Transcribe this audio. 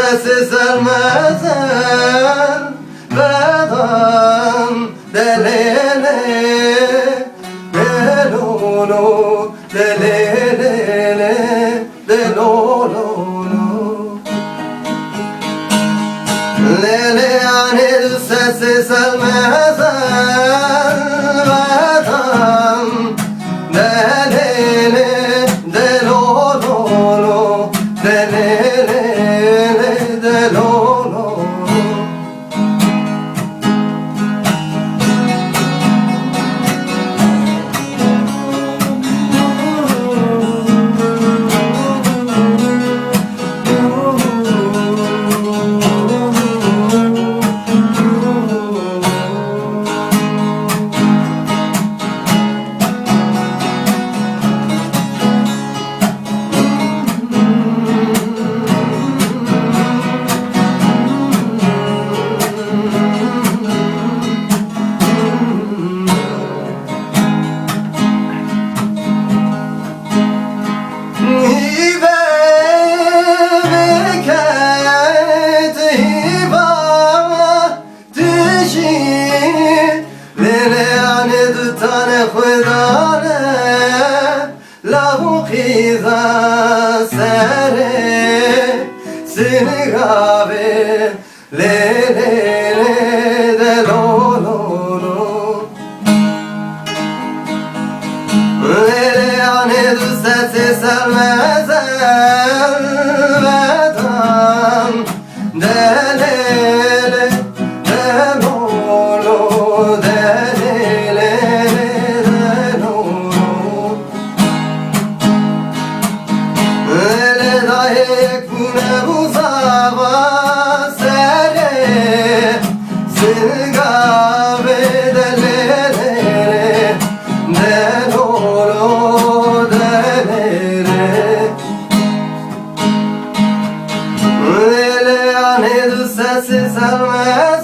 sessiz elmezen Vedan delele Delolo delele Delolo Lele yani sessiz elmezen Vedan delele Delolo delele Delolo Khiza sere sinigave le le le de lo lo lo le le ane du setse salmezen vedan de le le de lo lo de le le de lo Ekune buzava sere Singave delele Delolo delele Lele ane du sessiz elmez